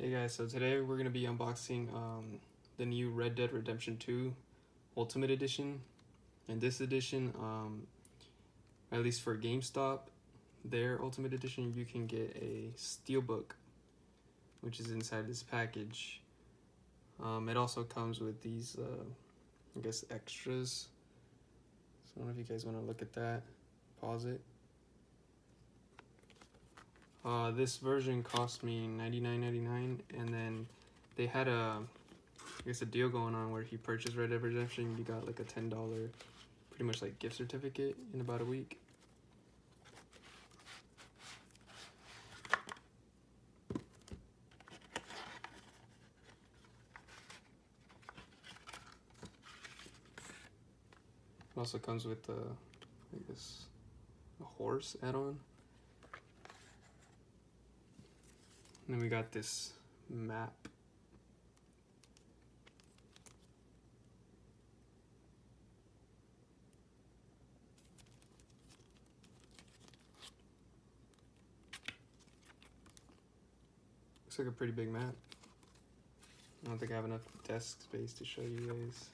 Hey guys, so today we're going to be unboxing the new Red Dead Redemption 2 Ultimate Edition. In this edition, at least for GameStop, their Ultimate Edition, you can get a steelbook, which is inside this package. It also comes with these, I guess, extras. So I don't know if you guys want to look at that. Pause it. This version cost me $99.99, and then they had a deal going on where if you purchase Red Dead Redemption, you got like a $10 pretty much like gift certificate in about a week. It also comes with I guess a horse add-on. And then we got this map. Looks like a pretty big map. I don't think I have enough desk space to show you guys.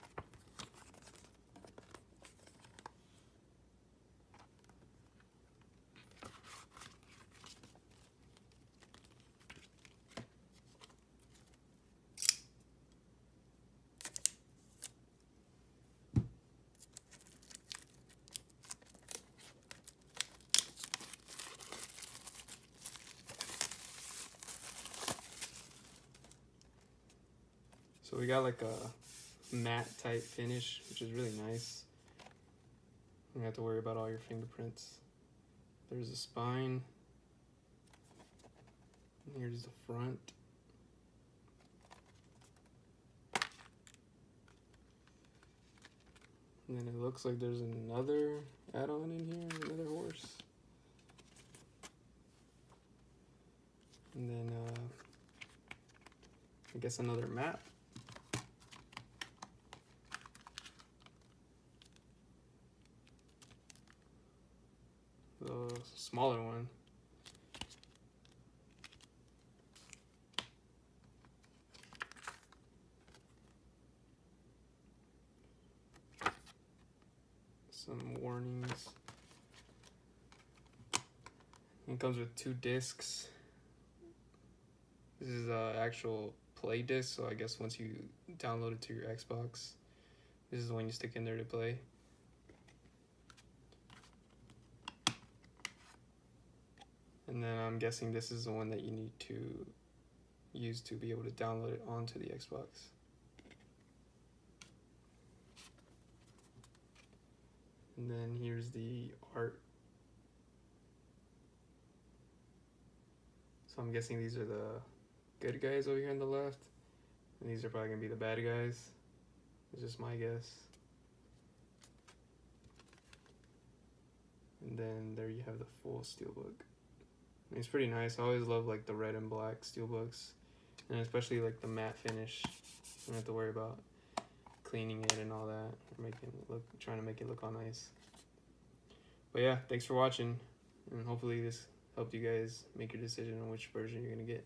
So we got like a matte type finish, which is really nice. You don't have to worry about all your fingerprints. There's a spine. And here's the front. And then it looks like there's another add-on in here, another horse. And then I guess another map. The smaller one. Some warnings. It comes with 2 discs. This is actual play disc, so I guess once you download it to your Xbox, this is the one you stick in there to play. And then I'm guessing this is the one that you need to use to be able to download it onto the Xbox. And then here's the art. So I'm guessing these are the good guys over here on the left, and these are probably gonna be the bad guys. It's just my guess. And then there you have the full steelbook. It's pretty nice. I always love like the red and black steelbooks, and especially like the matte finish. You don't have to worry about cleaning it and all that, or trying to make it look all nice. But yeah, thanks for watching, and hopefully this helped you guys make your decision on which version you're gonna get.